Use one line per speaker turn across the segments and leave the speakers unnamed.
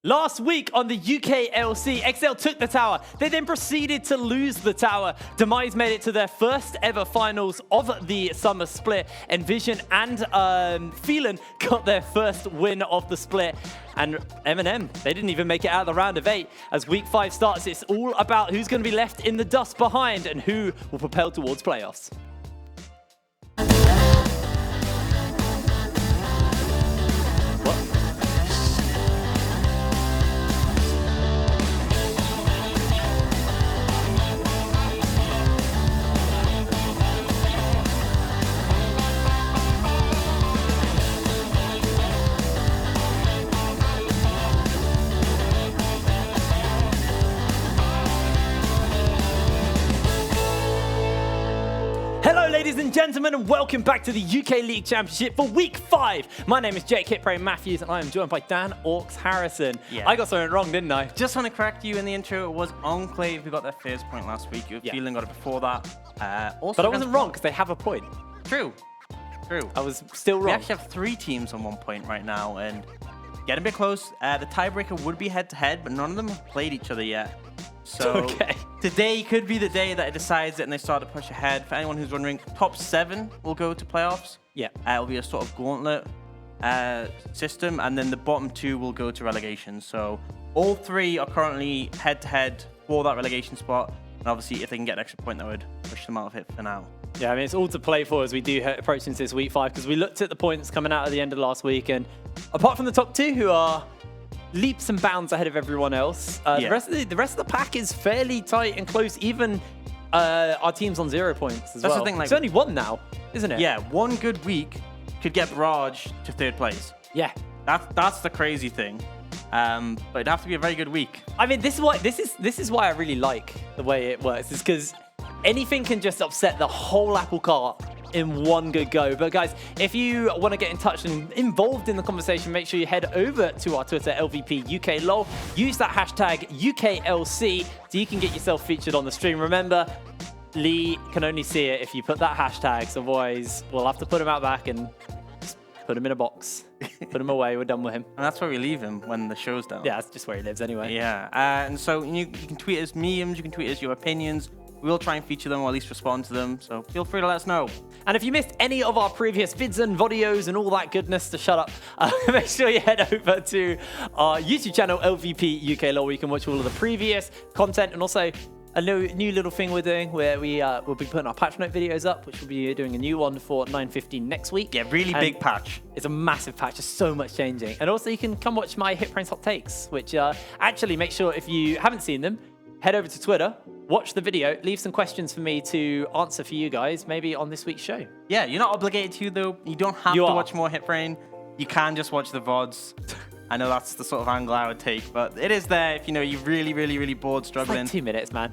Last week on the UKLC, XL took the tower. They then proceeded to lose the tower. Demise made it to their first ever finals of the summer split. Envision and Phelan got their first win of the split. And M&M, they didn't even make it out of the round of 8. As week 5 starts, it's all about who's going to be left in the dust behind and who will propel towards playoffs. Ladies and gentlemen, and welcome back to the UK League Championship for Week 5. My name is Jake Hitbrain Matthews, and I am joined by Dan Orcs Harrison. Yeah. I got something wrong, didn't I?
Just want to correct you in the intro. It was Enclave who got their first point last week. Phelan got it before that.
But I wasn't wrong because they have a point.
True.
I was still wrong.
We actually have 3 teams on 1 point right now, and getting a bit close. The tiebreaker would be head-to-head, but none of them have played each other yet. So today could be the day that it decides it and they start to push ahead. For anyone who's wondering, top 7 will go to playoffs. Yeah. It'll be a sort of gauntlet system, and then the bottom 2 will go to relegation. So all 3 are currently head-to-head for that relegation spot. And obviously, if they can get an extra point, that would push them out of it for now.
Yeah, I mean, it's all to play for as we do approach into this week 5, because we looked at the points coming out at the end of last week, and apart from the top 2 who are leaps and bounds ahead of everyone else, the rest of the pack is fairly tight and close. Even our team's on 0 points as well. That's the thing, like, it's only 1 now, isn't it?
Yeah, 1 good week could get Barrage to 3rd place.
Yeah,
that's the crazy thing. But it'd have to be a very good week.
I mean, this is why I really like the way it works. Is because anything can just upset the whole apple cart in 1 good go. But guys, if you want to get in touch and involved in the conversation, make sure you head over to our Twitter, LVPUKLOL. Use that hashtag UKLC so you can get yourself featured on the stream. Remember, Lee can only see it if you put that hashtag, so otherwise we'll have to put him out back and just put him in a box. Put him away, we're done with him.
And that's where we leave him when the show's done.
Yeah, that's just where he lives anyway.
Yeah, and so you can tweet us memes, you can tweet us your opinions. We'll try and feature them or at least respond to them, so feel free to let us know.
And if you missed any of our previous vids and videos and all that goodness, to shut up, make sure you head over to our YouTube channel, LVP UKLOL, where you can watch all of the previous content, and also a new little thing we're doing where we'll be putting our patch note videos up, which we'll be doing a new one for 9:15 next week.
Yeah, really big patch.
It's a massive patch. There's so much changing. And also you can come watch my Hitbrain's Hot Takes, which actually make sure if you haven't seen them, head over to Twitter, watch the video, leave some questions for me to answer for you guys, maybe on this week's show.
Yeah, you're not obligated to, though. You don't have to watch more Hitbrain. You can just watch the VODs. I know that's the sort of angle I would take, but it is there if you're really, really, really bored, struggling.
It's like 2 minutes, man.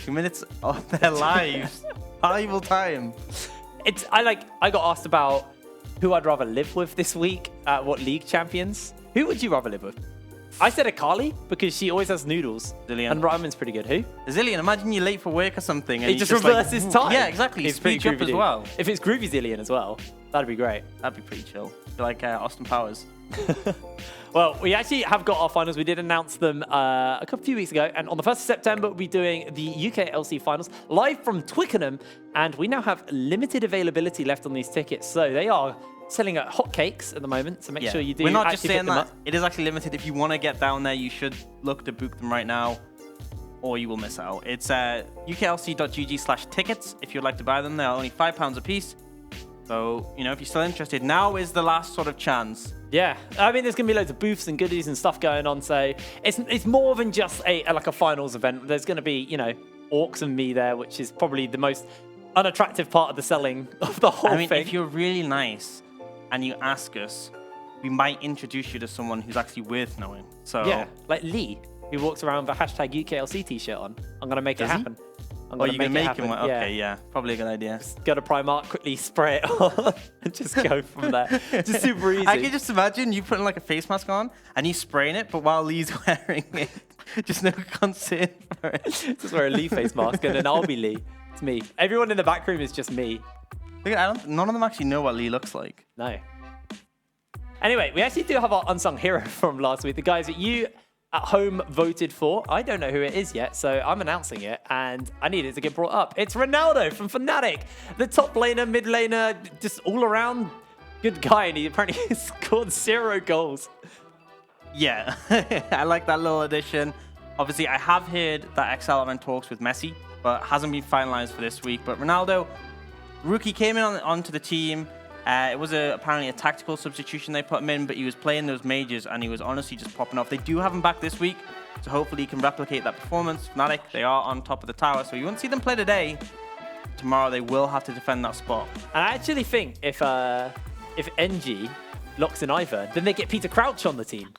2 minutes of their lives. Valuable time.
I got asked about who I'd rather live with this week at what league champions. Who would you rather live with? I said Akali because she always has noodles.
Zillion.
And Ryman's pretty good. Who?
Zillion. Imagine you're late for work or something. And
he just reverses time.
Yeah, exactly. He speeds up as well.
If it's Groovy Zillion as well, that'd be great.
That'd be pretty chill. Like Austin Powers.
Well, we actually have got our finals. We did announce them a few weeks ago. And on the 1st of September, we'll be doing the UKLC finals live from Twickenham. And we now have limited availability left on these tickets. So they are selling at hotcakes at the moment, so make sure you do.
We're not just saying that. It is actually limited. If you want to get down there, you should look to book them right now, or you will miss out. It's uklc.gg/tickets if you'd like to buy them. They're only £5 a piece. So, if you're still interested, now is the last sort of chance.
Yeah, I mean, there's going to be loads of booths and goodies and stuff going on, so it's more than just a finals event. There's going to be, Orcs and me there, which is probably the most unattractive part of the selling of the whole thing.
If you're really nice and you ask us, we might introduce you to someone who's actually worth knowing. So
yeah, like Lee, who walks around with a hashtag UKLC t-shirt on. I'm going to make it happen.
You're going to make him one? Okay, yeah. Probably a good idea.
Just go to Primark, quickly spray it on, and just go from there. Just super easy.
I can just imagine you putting like a face mask on, and you spraying it, but while Lee's wearing it, just no concern for it.
Just wear a Lee face mask, and then I'll be Lee. It's me. Everyone in the back room is just me.
None of them actually know what Lee looks like.
No. Anyway, we actually do have our unsung hero from last week. The guys that you at home voted for. I don't know who it is yet, so I'm announcing it, and I need it to get brought up. It's Ronaldo from Fnatic, the top laner, mid laner, just all around good guy, and he apparently scored 0 goals.
Yeah, I like that little addition. Obviously, I have heard that XL are in talks with Messi, but hasn't been finalized for this week. But Ronaldo, rookie, came in onto the team. It was apparently a tactical substitution they put him in, but he was playing those majors, and he was honestly just popping off. They do have him back this week, so hopefully he can replicate that performance. Fnatic, they are on top of the tower, so you won't see them play today. Tomorrow, they will have to defend that spot.
And I actually think if NG locks in Ivern, then they get Peter Crouch on the team.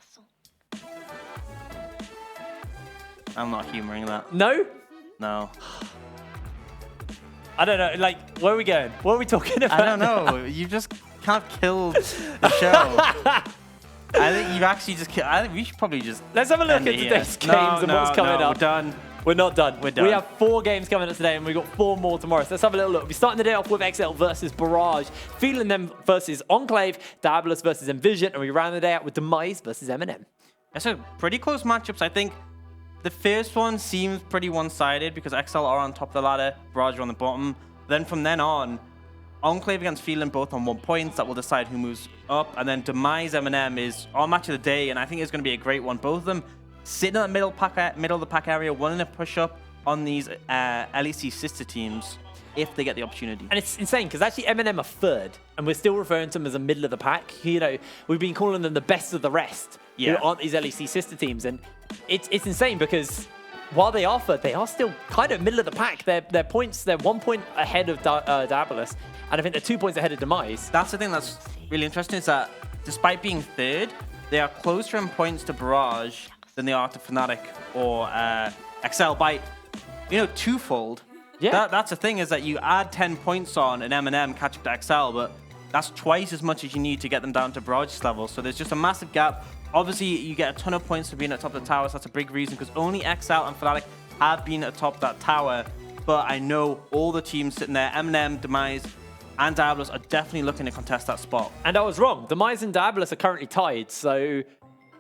I'm not humoring that.
No?
No.
I don't know. Like, where are we going? What are we talking about?
I don't know. You just kind of killed the show. I think you've actually just killed. I think we should probably just.
Let's have a look at today's games and what's coming up.
We're done.
We're not done.
We're done.
We have 4 games coming up today, and we've got 4 more tomorrow. So let's have a little look. We're starting the day off with XL versus Barrage, Feeling Them versus Enclave, Diabolus versus Envision, and we round the day out with Demise versus Eminem.
That's a pretty close matchups. I think the first one seems pretty one-sided because XL are on top of the ladder, Barrage are on the bottom. Then from then on, Enclave against Feeling both on 1 point. That will decide who moves up. And then Demise Eminem is our match of the day, and I think it's going to be a great one. Both of them sitting in the middle of the pack area, wanting to push up on these LEC sister teams if they get the opportunity.
And it's insane because actually Eminem are 3rd, and we're still referring to them as a middle of the pack. You know, we've been calling them the best of the rest.
Yeah.
Who aren't these LEC sister teams, and it's insane because while they are 3rd, they are still kind of middle of the pack. They're points. They're 1 point ahead of Diabolus, and I think they're 2 points ahead of Demise.
That's the thing that's really interesting is that despite being 3rd, they are closer in points to Barrage than they are to Fnatic or XL by, twofold.
Yeah.
That's the thing is that you add 10 points on an M&M catch up to XL, but that's twice as much as you need to get them down to Barrage's level. So there's just a massive gap. Obviously, you get a ton of points for being at top of the tower, so that's a big reason because only XL and Fnatic have been atop that tower. But I know all the teams sitting there, M&M, Demise, and Diabolus are definitely looking to contest that spot.
And I was wrong. Demise and Diabolus are currently tied, so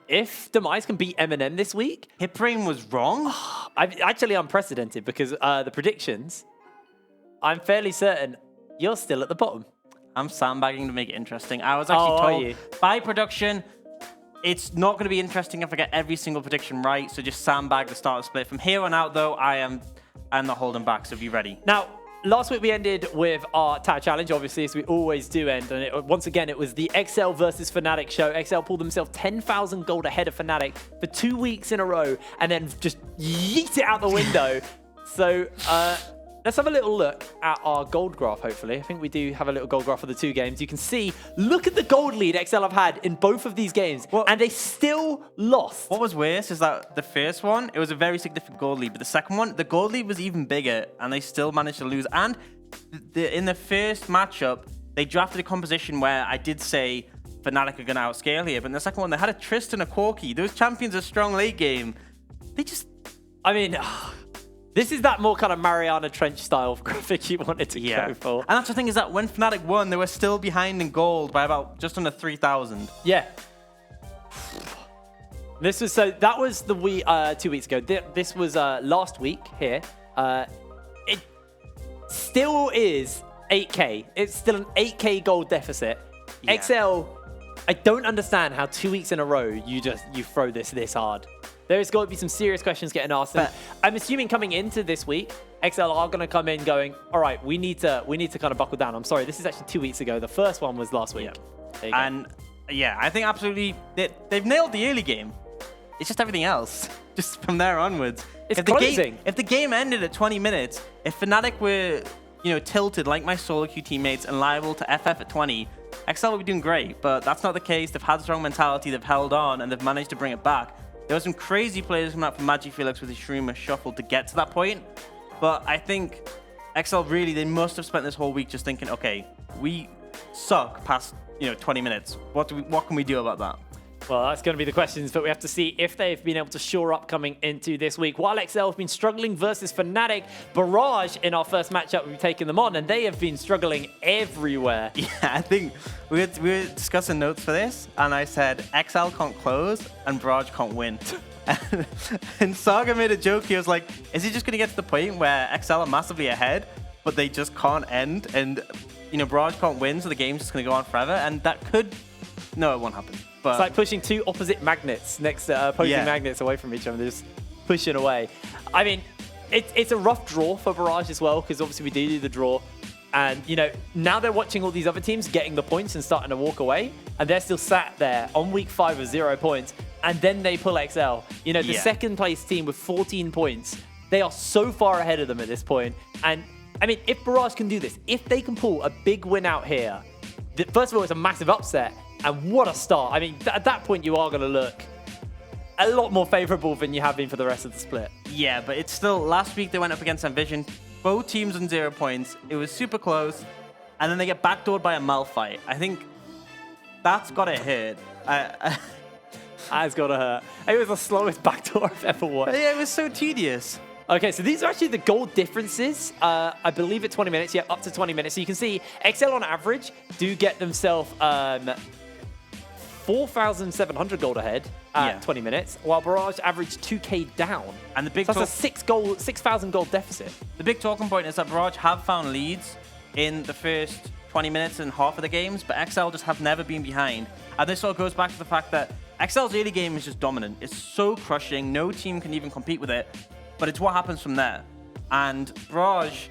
if Demise can beat Eminem this week...
Hipbrain was wrong?
Actually unprecedented because the predictions, I'm fairly certain you're still at the bottom.
I'm sandbagging to make it interesting. I was actually told by production, it's not going to be interesting if I get every single prediction right, so just sandbag the starter split. From here on out, though, I'm not holding back, so be ready.
Now, last week we ended with our Tower Challenge, obviously, as we always do end. And once again, it was the XL versus Fnatic show. XL pulled themselves 10,000 gold ahead of Fnatic for 2 weeks in a row and then just yeet it out the window. So let's have a little look at our gold graph, hopefully. I think we do have a little gold graph for the 2 games. You can see, look at the gold lead XL have had in both of these games, and they still lost.
What was worse is that the first one, it was a very significant gold lead, but the second one, the gold lead was even bigger, and they still managed to lose. And in the first matchup, they drafted a composition where I did say Fnatic are going to outscale here, but in the second one, they had a Tristan, a Corki. Those champions are strong late game. They just...
I mean... This is that more kind of Mariana Trench style graphic you wanted to go for.
And that's the thing is that when Fnatic won, they were still behind in gold by about just under 3,000.
Yeah. This was that was the 2 weeks ago. This was last week here. It still is 8K. It's still an 8K gold deficit.
Yeah.
XL, I don't understand how 2 weeks in a row you throw this hard. There's got to be some serious questions getting asked. And I'm assuming coming into this week, XL are going to come in going, all right, we need to kind of buckle down. I'm sorry, this is actually 2 weeks ago. The first one was last week.
Yeah. And yeah, I think absolutely they've nailed the early game. It's just everything else, just from there onwards.
It's closing.
If the game ended at 20 minutes, if Fnatic were tilted like my solo queue teammates and liable to FF at 20, XL would be doing great. But that's not the case. They've had strong mentality. They've held on and they've managed to bring it back. There were some crazy players coming out from Magic Felix with his Shroomer shuffle to get to that point. But I think XL really, they must have spent this whole week just thinking, okay, we suck past 20 minutes. What can we do about that?
Well, that's going to be the questions, but we have to see if they've been able to shore up coming into this week. While XL have been struggling versus Fnatic, Barrage in our first matchup, we've taken them on, and they have been struggling everywhere.
Yeah, I think we were discussing notes for this, and I said XL can't close and Barrage can't win. And Saga made a joke. He was like, is he just going to get to the point where XL are massively ahead, but they just can't end? And, you know, Barrage can't win, so the game's just going to go on forever. And that could... No, it won't happen. But
it's like pushing two opposite magnets next to opposing magnets away from each other. They're just pushing away. I mean, it's a rough draw for Barrage as well, because obviously we do the draw. And, you know, now they're watching all these other teams getting the points and starting to walk away. And they're still sat there on week 5 with 0 points. And then they pull XL. You know, the second place team with 14 points. They are so far ahead of them at this point. And, I mean, if Barrage can do this, if they can pull a big win out here, first of all, it's a massive upset. And what a start. I mean, at that point, you are going to look a lot more favorable than you have been for the rest of the split.
Yeah, but it's still... Last week, they went up against Envision. Both teams on 0 points. It was super close. And then they get backdoored by a Malphite. I think that's got to hurt.
That's got to hurt. It was the slowest backdoor I've ever watched.
Yeah, it was so tedious.
Okay, so these are actually the goal differences. I believe at 20 minutes. Yeah, up to 20 minutes. So you can see XL on average do get themselves 4,700 gold ahead at 20 minutes, while Barrage averaged 2k down. And the big so that's a 6,000 gold deficit.
The big talking point is that Barrage have found leads in the first 20 minutes and half of the games, but XL just have never been behind. And this sort of goes back to the fact that XL's early game is just dominant. It's so crushing, no team can even compete with it, but it's what happens from there. And Barrage,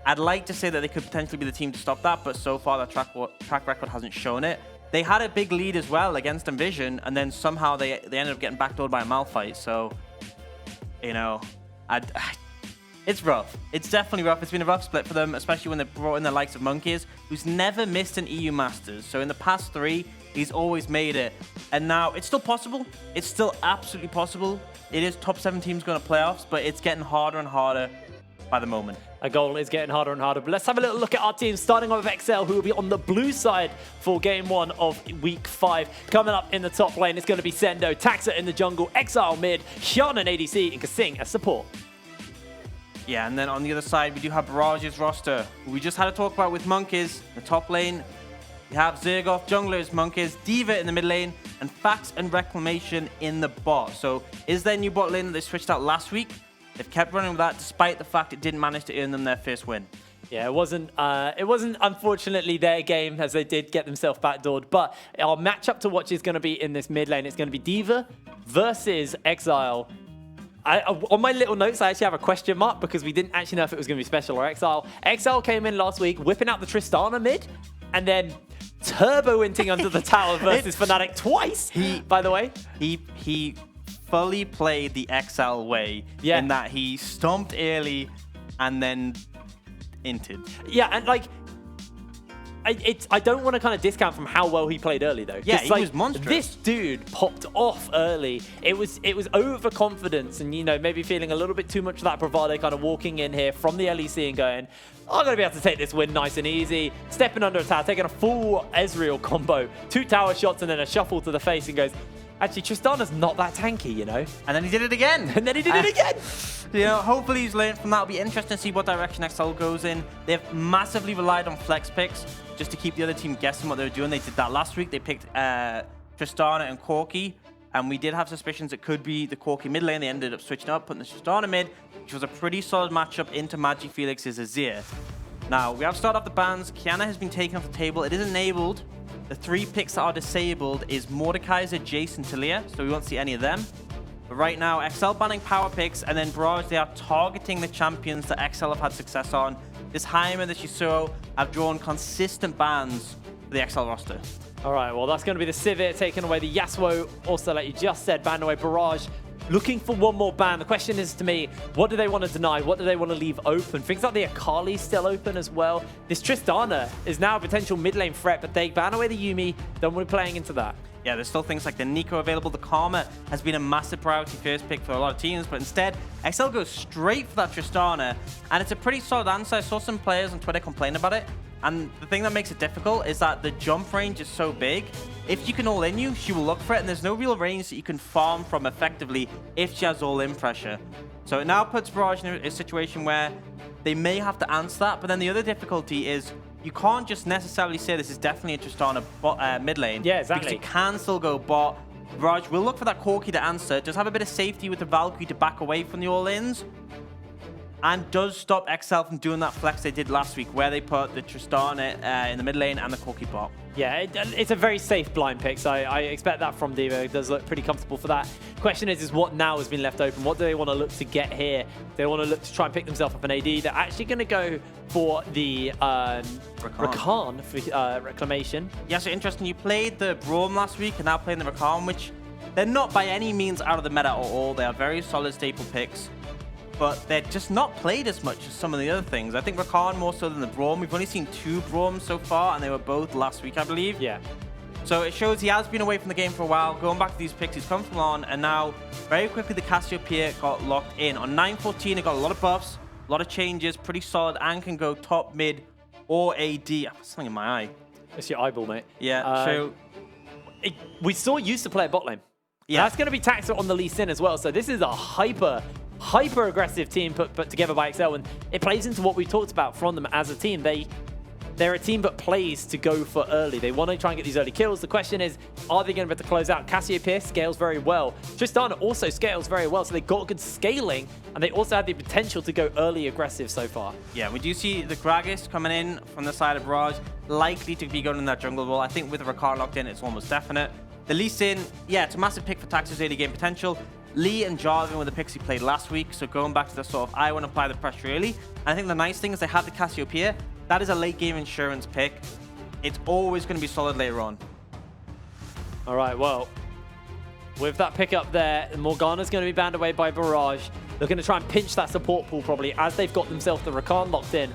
I'd like to say that they could potentially be the team to stop that, but so far their track record hasn't shown it. They had a big lead as well against Envision, and then somehow they ended up getting backdoored by a Malphite. So, you know, it's rough. It's definitely rough. It's been a rough split for them, especially when they brought in the likes of Monkeys, who's never missed an EU Masters. So in the past 3, he's always made it. And now it's still possible. It's still absolutely possible. It is top 7 teams going to playoffs, but it's getting harder and harder by the moment.
A goal is getting harder and harder. But let's have a little look at our team, starting off with XL, who will be on the blue side for game 1 of week 5. Coming up in the top lane, it's going to be Sendo, Taxa in the jungle, Exile mid, Hyun and ADC, and Kasing as support.
Yeah, and then on the other side, we do have Barrage's roster, who we just had to talk about with Monkeys. In the top lane, we have Zergoff, junglers, Monkeys, D.Va in the mid lane, and Fax and Reclamation in the bot. So is their new bot lane that they switched out last week? They've kept running with that despite the fact it didn't manage to earn them their first win.
Yeah, it wasn't unfortunately their game, as they did get themselves backdoored. But our matchup to watch is going to be in this mid lane. It's going to be D.Va versus Exile. On my little notes, I actually have a question mark because we didn't actually know if it was going to be Special or Exile. Exile came in last week, whipping out the Tristana mid, and then turbo-inting under the tower versus Fnatic twice, by the way.
He fully played the XL way in that he stomped early and then inted.
Yeah, and like, I don't want to kind of discount from how well he played early though.
Yeah, he was monstrous.
This dude popped off early. It was overconfidence and, you know, maybe feeling a little bit too much of that bravado, kind of walking in here from the LEC and going, I'm going to be able to take this win nice and easy. Stepping under a tower, taking a full Ezreal combo, 2 tower shots and then a shuffle to the face and goes, actually, Tristana's not that tanky, you know?
And then he did it again.
And then he did it again.
You know, hopefully he's learned from that. It'll be interesting to see what direction XL goes in. They've massively relied on flex picks just to keep the other team guessing what they were doing. They did that last week. They picked Tristana and Corki, and we did have suspicions it could be the Corki mid lane. They ended up switching up, putting the Tristana mid, which was a pretty solid matchup into Magic Felix's Azir. Now, we have started off the bans. Kiana has been taken off the table. It is enabled. The 3 picks that are disabled is Mordekaiser, Jace, and Talia, so we won't see any of them. But right now, XL banning power picks, and then Barrage, they are targeting the champions that XL have had success on. This Heimer, this Yasuo have drawn consistent bans for the XL roster.
All right, well, that's going to be the Sivir taking away the Yasuo. Also, like you just said, banned away Barrage. Looking for one more ban. The question is to me, what do they want to deny? What do they want to leave open? Things like the Akali's still open as well. This Tristana is now a potential mid lane threat, but they ban away the Yuumi. Don't want to be playing into that.
Yeah, there's still things like the Nico available. The Karma has been a massive priority first pick for a lot of teams, but instead, XL goes straight for that Tristana, and it's a pretty solid answer. I saw some players on Twitter complain about it, and the thing that makes it difficult is that the jump range is so big. If you can all-in you, she will look for it, and there's no real range that you can farm from effectively if she has all-in pressure. So it now puts Barrage in a situation where they may have to answer that, but then the other difficulty is you can't just necessarily say this is definitely a Tristana mid lane.
Yeah, exactly.
Because you can still go bot, Barrage will look for that Corki to answer, does have a bit of safety with the Valkyrie to back away from the all-ins, and does stop XL from doing that flex they did last week, where they put the Tristana in the mid lane and the Corki bot.
Yeah, it's a very safe blind pick, so I expect that from Devo. It does look pretty comfortable for that. Question is what now has been left open? What do they want to look to get here? They want to look to try and pick themselves up an AD. They're actually going to go for the Rakan for Reclamation.
Yeah, so interesting. You played the Braum last week and now playing the Rakan, which they're not by any means out of the meta at all. They are very solid staple picks, but they're just not played as much as some of the other things. I think Rakan more so than the Braum. We've only seen 2 Braums so far, and they were both last week, I believe.
Yeah.
So it shows he has been away from the game for a while. Going back to these picks, he's comfortable on, and now very quickly the Cassiopeia got locked in. On 9:14, it got a lot of buffs, a lot of changes, pretty solid, and can go top, mid, or AD. I've got something in my eye.
It's your eyeball, mate.
Yeah, true.
We saw used to play at bot lane.
Yeah.
That's going to be taxed on the Lee Sin as well. So this is a hyper aggressive team put together by XL, and it plays into what we talked about from them as a team. They're a team that plays to go for early. They want to try and get these early kills. The question is, are they going to be able to close out? Cassiopeia scales very well. Tristana also scales very well, so they got good scaling, and they also had the potential to go early aggressive so far.
Yeah, we do see the Gragas coming in from the side of Barrage, likely to be going in that jungle wall. I think with the Rakan locked in, it's almost definite. The Lee Sin, yeah, it's a massive pick for Tax's early game potential. Lee and Jarvan were the picks he played last week, so going back to the sort of, I want to apply the pressure early. And I think the nice thing is they have the Cassiopeia. That is a late game insurance pick. It's always going to be solid later on.
All right, well, with that pick up there, Morgana's going to be banned away by Barrage. They're going to try and pinch that support pool probably as they've got themselves the Rakan locked in.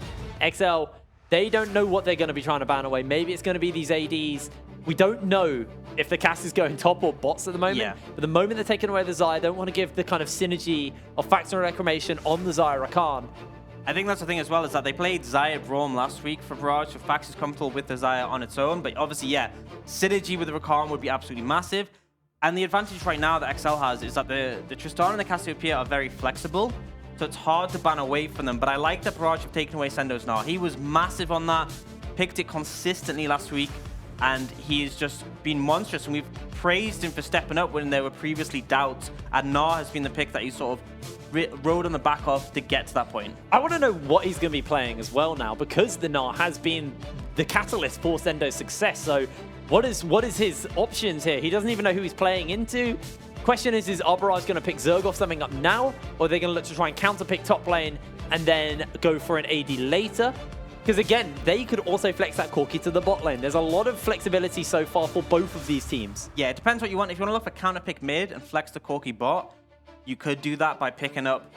XL, they don't know what they're going to be trying to ban away. Maybe it's going to be these ADs. We don't know if the cast is going top or bots at the moment.
Yeah.
But the moment they're taking away the Xayah, they don't want to give the kind of synergy of Factor and Reclamation on the Xayah Rakan.
I think that's the thing as well, is that they played Xayah Braum last week for Barrage, so Fax is comfortable with the Xayah on its own. But obviously, yeah, synergy with the Rakan would be absolutely massive. And the advantage right now that XL has is that the Tristana and the Cassiopeia are very flexible, so it's hard to ban away from them. But I like that Barrage have taken away Sendo's Gnar. He was massive on that, picked it consistently last week, and he's just been monstrous. And we've praised him for stepping up when there were previously doubts. And Gnar has been the pick that he sort of rode on the back of to get to that point.
I want to know what he's going to be playing as well now, because the Gnar has been the catalyst for Sendo's success. So what is his options here? He doesn't even know who he's playing into. Question is Barrage going to pick Zergoff something up now, or are they going to look to try and counter-pick top lane and then go for an AD later? Because again, they could also flex that Corki to the bot lane. There's a lot of flexibility so far for both of these teams.
Yeah, it depends what you want. If you want to look for counter-pick mid and flex the Corki bot, you could do that by picking up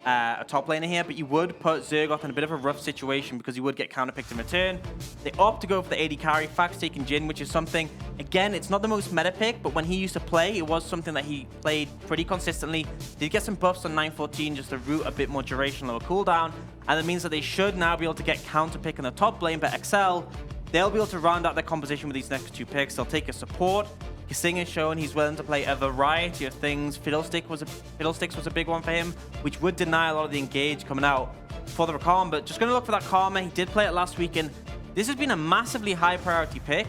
a top laner here, but you would put Zergoff in a bit of a rough situation because you would get counterpicked in return. They opt to go for the AD carry, Fax taking Jhin, which is something, again, it's not the most meta pick, but when he used to play, it was something that he played pretty consistently. Did get some buffs on 9:14 just to root a bit more duration, lower cooldown, and that means that they should now be able to get counterpick in the top lane, but XL, they'll be able to round out their composition with these next 2 picks. They'll take a support. Kasing has shown he's willing to play a variety of things. Fiddlesticks was a big one for him, which would deny a lot of the engage coming out for the Rakan. But just going to look for that Karma. He did play it last week, and this has been a massively high priority pick,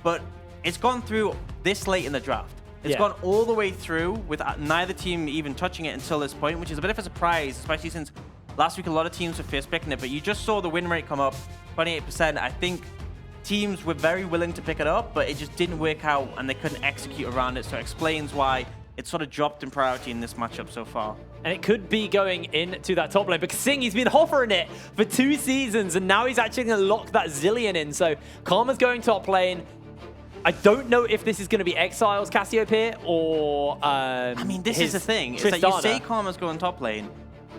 but it's gone through this late in the draft. It's gone all the way through with neither team even touching it until this point, which is a bit of a surprise, especially since last week a lot of teams were first picking it. But you just saw the win rate come up 28%. I think teams were very willing to pick it up, but it just didn't work out and they couldn't execute around it. So it explains why it's sort of dropped in priority in this matchup so far.
And it could be going into that top lane, because Singh, he's been hovering it for 2 seasons, and now he's actually going to lock that Zilean in. So Karma's going top lane. I don't know if this is going to be Exile's Cassiopeia or
I mean, this is the thing. It's
Tristana.
that you say Karma's going top lane.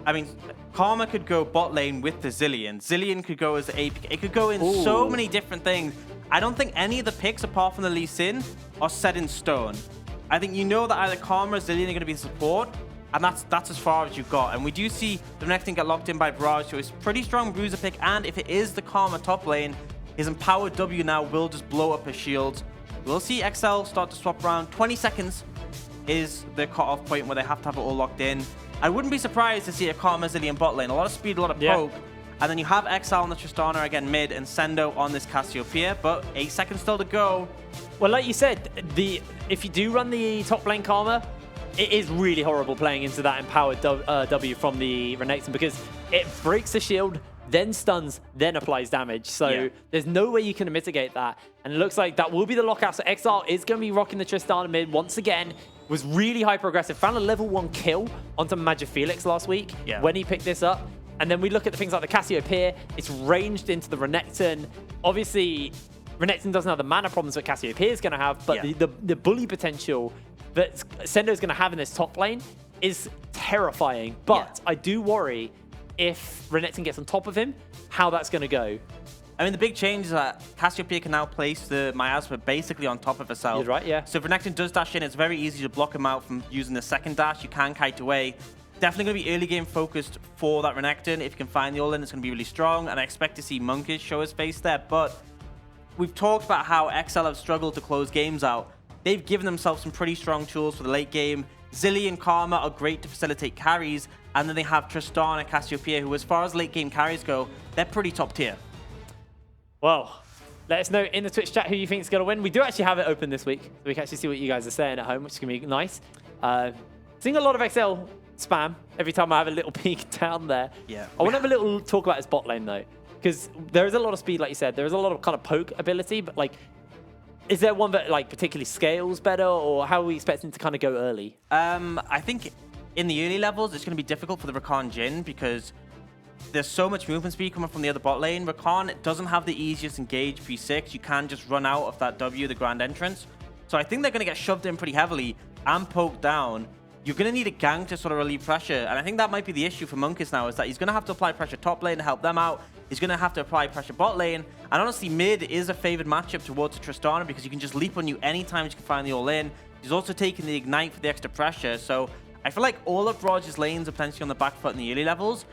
I mean, Karma could go bot lane with the Zilean. Zilean could go as the AP. It could go in so many different things. I don't think any of the picks, apart from the Lee Sin, are set in stone. I think you know that either Karma or Zilean are going to be the support, and that's as far as you've got. And we do see the next thing get locked in by Barrage, so it's pretty strong bruiser pick. And if it is the Karma top lane, his empowered W now will just blow up his shields. We'll see XL start to swap around. 20 seconds is the cutoff point where they have to have it all locked in. I wouldn't be surprised to see a Karma Zilean bot lane. A lot of speed, a lot of poke. And then you have XL on the Tristana again mid and Sendo on this Cassiopeia. But 8 seconds still to go.
Well, like you said, if you do run the top lane Karma, it is really horrible playing into that empowered W from the Renekton because it breaks the shield, then stuns, then applies damage. So there's no way you can mitigate that. And it looks like that will be the lockout. So Exile is going to be rocking the Tristana mid once again. Was really hyper-aggressive. Found a level 1 kill onto Magifelix last week when he picked this up. And then we look at the things like the Cassiopeia. It's ranged into the Renekton. Obviously, Renekton doesn't have the mana problems that Cassiopeia is going to have, but the bully potential that Sendo's going to have in this top lane is terrifying. But I do worry if Renekton gets on top of him, how that's going to go.
I mean, the big change is that Cassiopeia can now place the miasma basically on top of herself.
You're right, yeah.
So if Renekton does dash in, it's very easy to block him out from using the second dash. You can kite away. Definitely going to be early game focused for that Renekton. If you can find the all-in, it's going to be really strong. And I expect to see Monkish show his face there. But we've talked about how XL have struggled to close games out. They've given themselves some pretty strong tools for the late game. Zilly and Karma are great to facilitate carries. And then they have Tristana and Cassiopeia, who as far as late game carries go, they're pretty top tier.
Well, let us know in the Twitch chat who you think is going to win. We do actually have it open this week, so we can actually see what you guys are saying at home, which is going to be nice. Seeing a lot of XL spam every time I have a little peek down there.
Yeah.
I want to have a little talk about his bot lane, though, because there is a lot of speed, like you said. There is a lot of kind of poke ability, but, like, is there one that, like, particularly scales better, or how are we expecting to kind of go early?
I think in the early levels, it's going to be difficult for the Rakan Jhin, because there's so much movement speed coming from the other bot lane. Rakan doesn't have the easiest engage P6. You can just run out of that W, the Grand Entrance. So I think they're going to get shoved in pretty heavily and poked down. You're going to need a gank to sort of relieve pressure. And I think that might be the issue for Monkish now, is that he's going to have to apply pressure top lane to help them out. He's going to have to apply pressure bot lane. And honestly, mid is a favored matchup towards Tristana because he can just leap on you anytime you can find the all-in. He's also taking the Ignite for the extra pressure. So I feel like all of Barrage's lanes are potentially on the back foot in the early levels.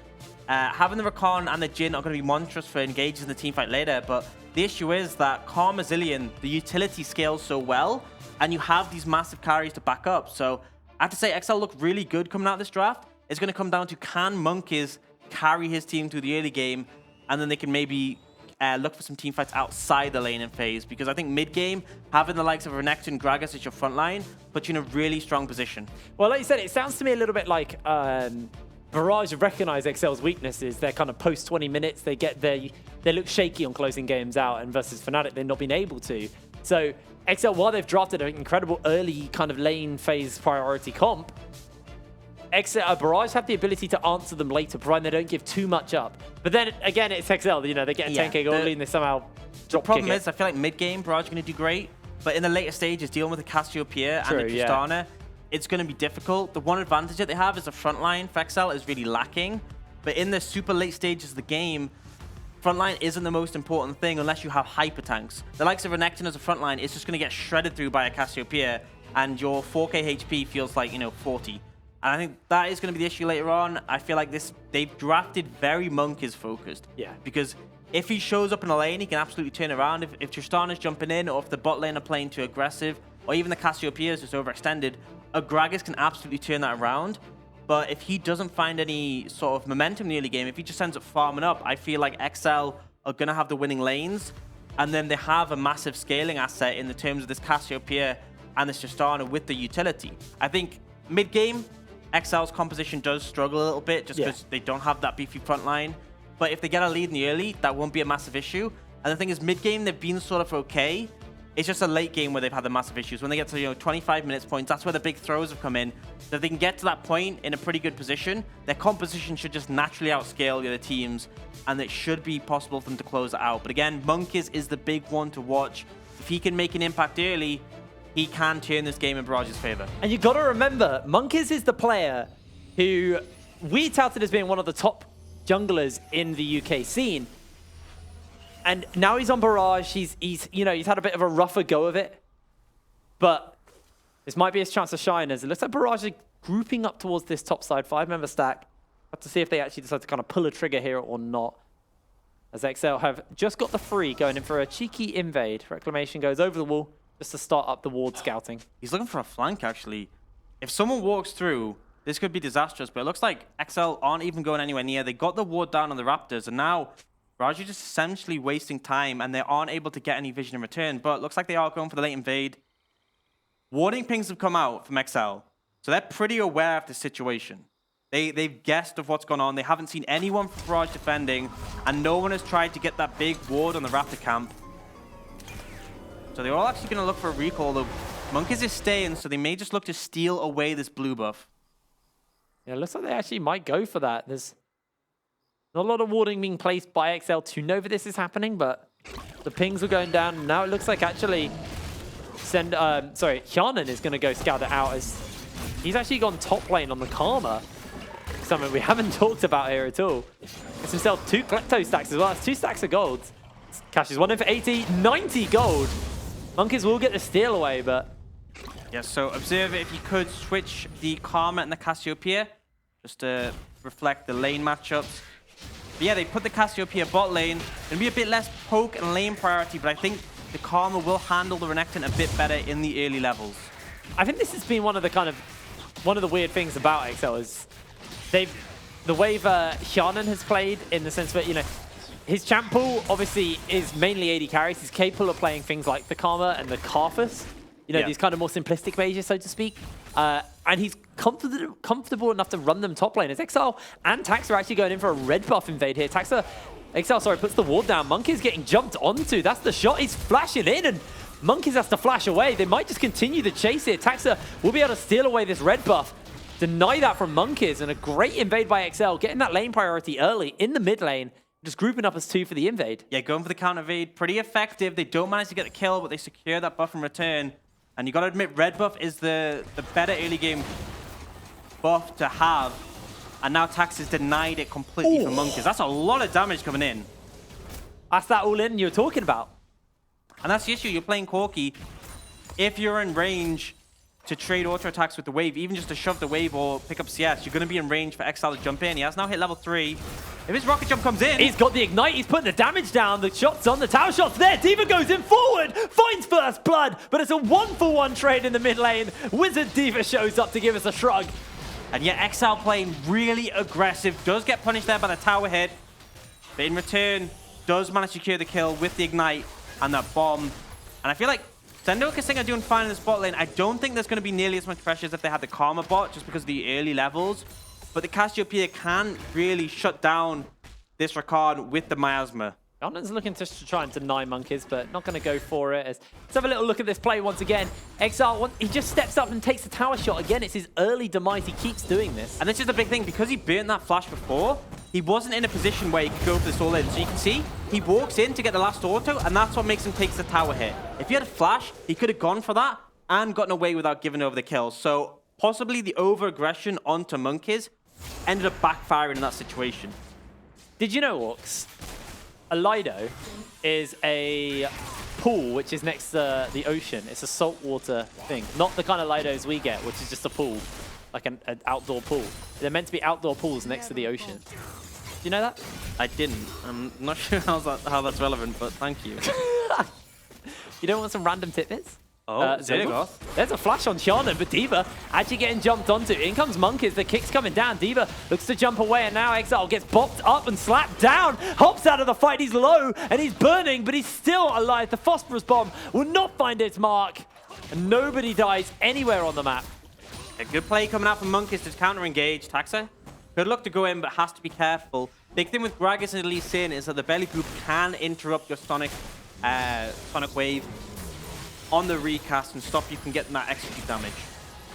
Having the Rakan and the Jhin are going to be monstrous for engaging in the teamfight later, but the issue is that Karma Zillion, the utility scales so well, and you have these massive carries to back up. So I have to say, XL look really good coming out of this draft. It's going to come down to, can Monkiz carry his team through the early game, and then they can maybe look for some teamfights outside the laning phase, because I think mid-game, having the likes of Renekton and Gragas as your front line puts you in a really strong position.
Well, like you said, it sounds to me a little bit like Barrage recognize XL's weaknesses. They're kind of post 20 minutes. They look shaky on closing games out, and versus Fnatic, they've not been able to. So XL, while they've drafted an incredible early kind of lane phase priority comp, Barrage have the ability to answer them later, provided they don't give too much up. But then again, it's XL. You know, they get a 10k early and they somehow drop. The
problem is, I feel like mid game Barrage are going to do great, but in the later stages, dealing with the Cassiopeia and the Tristana, it's going to be difficult. The one advantage that they have is the front line for XL is really lacking. But in the super late stages of the game, front line isn't the most important thing unless you have hyper tanks. The likes of Renekton as a front line is just going to get shredded through by a Cassiopeia, and your 4k HP feels like, 40. And I think that is going to be the issue later on. I feel like they've drafted very Monkiz focused.
Yeah.
Because if he shows up in a lane, he can absolutely turn around. If Tristana's jumping in, or if the bot lane are playing too aggressive, or even the Cassiopeia is just overextended, a Gragas can absolutely turn that around. But if he doesn't find any sort of momentum in the early game, if he just ends up farming up, I feel like XL are going to have the winning lanes. And then they have a massive scaling asset in the terms of this Cassiopeia and this Tristana with the utility. I think mid-game, XL's composition does struggle a little bit just because they don't have that beefy front line. But if they get a lead in the early, that won't be a massive issue. And the thing is, mid-game, they've been sort of okay. It's just a late game where they've had the massive issues. When they get to 25 minutes points, that's where the big throws have come in. So if they can get to that point in a pretty good position, their composition should just naturally outscale the other teams, and it should be possible for them to close it out. But again, Monkiz is the big one to watch. If he can make an impact early, he can turn this game in Barrage's favor. And
you got to remember, Monkiz is the player who we touted as being one of the top junglers in the UK scene. And now he's on Barrage. He's had a bit of a rougher go of it. But this might be his chance to shine, as it looks like Barrage is grouping up towards this top side 5-member stack. Have to see if they actually decide to kind of pull a trigger here or not. As XL have just got the free, going in for a cheeky invade. Reclamation goes over the wall just to start up the ward scouting.
He's looking for a flank, actually. If someone walks through, this could be disastrous, but it looks like XL aren't even going anywhere near. They got the ward down on the Raptors, and now Barrage is just essentially wasting time, and they aren't able to get any vision in return. But looks like they are going for the late invade. Warning pings have come out from XL, so they're pretty aware of the situation. They've guessed of what's gone on. They haven't seen anyone from Barrage defending, and no one has tried to get that big ward on the Raptor camp. So they're all actually going to look for a recall, though. Monkeys is staying, so they may just look to steal away this blue buff.
Yeah, it looks like they actually might go for that. There's not a lot of warding being placed by XL to know that this is happening, but the pings are going down. Now it looks like actually Hjarnan is going to go scout it out as he's actually gone top lane on the Karma. Something we haven't talked about here at all. Gets himself 2 Klepto stacks as well. That's 2 stacks of gold. Cashes one in for 80, 90 gold. Monkeys will get the steal away, but...
Yeah, so Observer, if you could switch the Karma and the Cassiopeia, just to reflect the lane matchups. But yeah, they put the Cassiopeia bot lane. It'll be a bit less poke and lane priority, but I think the Karma will handle the Renekton a bit better in the early levels.
I think this has been one of the weird things about XL is the way Hjarnan has played in the sense that, you know, his champ pool obviously is mainly AD carries. He's capable of playing things like the Karma and the Karthus, you know, these kind of more simplistic mages, so to speak. And he's comfortable enough to run them top lane. As Exile and Tax are actually going in for a red buff invade here. Exile puts the ward down. Monkey's getting jumped onto. That's the shot. He's flashing in, and Monkeys has to flash away. They might just continue the chase here. Taxa will be able to steal away this red buff. Deny that from Monkeys, and a great invade by XL, getting that lane priority early in the mid lane, just grouping up as 2 for the invade. Yeah,
going for the counter invade, pretty effective. They don't manage to get the kill, but they secure that buff in return. And you got to admit, red buff is the better early game buff to have. And now Tax has denied it completely for Monkeys. That's a lot of damage coming in.
That's that all in you're talking about.
And that's the issue. You're playing Corki. If you're in range to trade auto attacks with the wave, even just to shove the wave or pick up CS, you're going to be in range for Exile to jump in. He has now hit level 3. If his rocket jump comes in...
He's got the ignite. He's putting the damage down. The shot's on. The tower shot's there. D.Va goes in forward. Finds first blood. But it's a 1-for-1 trade in the mid lane. Wizard D.Va shows up to give us a shrug.
And yet Exile playing really aggressive. Does get punished there by the tower hit. But in return, does manage to secure the kill with the ignite and that bomb. And I feel like Sendo and Kasinga are doing fine in this bot lane. I don't think there's going to be nearly as much pressure as if they had the Karma bot, just because of the early levels. But the Cassiopeia can really shut down this Rakan with the Miasma.
Jonathan's looking to try and deny Monkeys, but not going to go for it. Let's have a little look at this play once again. Exile, he just steps up and takes the tower shot. Again, it's his early demise. He keeps doing this.
And this is the big thing. Because he burnt that flash before, he wasn't in a position where he could go for this all in. So you can see, he walks in to get the last auto, and that's what makes him take the tower hit. If he had a flash, he could have gone for that and gotten away without giving over the kill. So possibly the over-aggression onto Monkeys ended up backfiring in that situation.
Did you know, Orcs? A Lido is a pool which is next to the ocean. It's a saltwater thing. Not the kind of Lidos we get, which is just a pool, like an outdoor pool. They're meant to be outdoor pools next to the ocean. Do you know that?
I didn't. I'm not sure how that's relevant, but thank you.
You don't want some random tidbits?
Oh,
there's a flash on Hjarnan, but D.Va actually getting jumped onto. In comes Monkeys, the kick's coming down. D.Va looks to jump away, and now Exile gets bopped up and slapped down. Hops out of the fight, he's low, and he's burning, but he's still alive. The Phosphorus Bomb will not find its mark, and nobody dies anywhere on the map.
A good play coming out from Monkeys to counter-engage. Taxa could look to go in, but has to be careful. Big thing with Gragas and Lee Sin is that the belly boop can interrupt your Sonic Wave on the recast and stop you from getting that execute damage.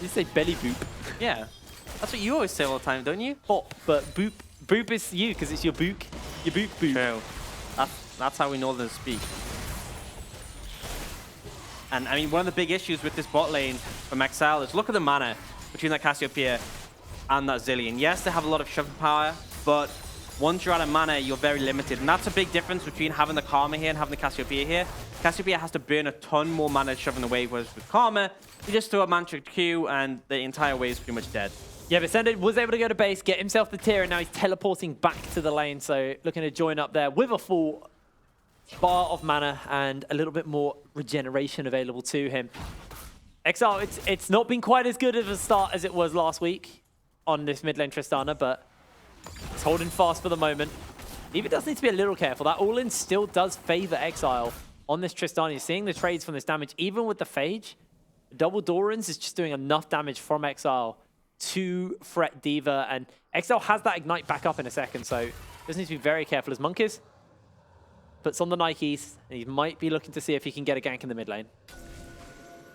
You say belly boop?
Yeah. That's what you always say all the time, don't you?
Pop, but boop. Boop is you, because it's your book. Your boop boop.
True. That's how we Northerners speak. And I mean, one of the big issues with this bot lane from XL is look at the mana between that Cassiopeia and that Zillion. Yes, they have a lot of shoving power, but once you're out of mana, you're very limited. And that's a big difference between having the Karma here and having the Cassiopeia here. Cassiopeia has to burn a ton more mana shoving the wave, whereas with Karma, you just throw a Mantra Q and the entire wave is pretty much dead.
Yeah, but Sendo was able to go to base, get himself the tier, and now he's teleporting back to the lane. So looking to join up there with a full bar of mana and a little bit more regeneration available to him. Exile, it's not been quite as good of a start as it was last week on this mid lane Tristana, but it's holding fast for the moment. Diva does need to be a little careful. That all-in still does favor Exile on this Tristana. You're seeing the trades from this damage, even with the Phage. Double Dorans is just doing enough damage from Exile to fret Diva, and Exile has that Ignite back up in a second, so just needs to be very careful as Monkeys puts on the Nikes, and he might be looking to see if he can get a gank in the mid lane.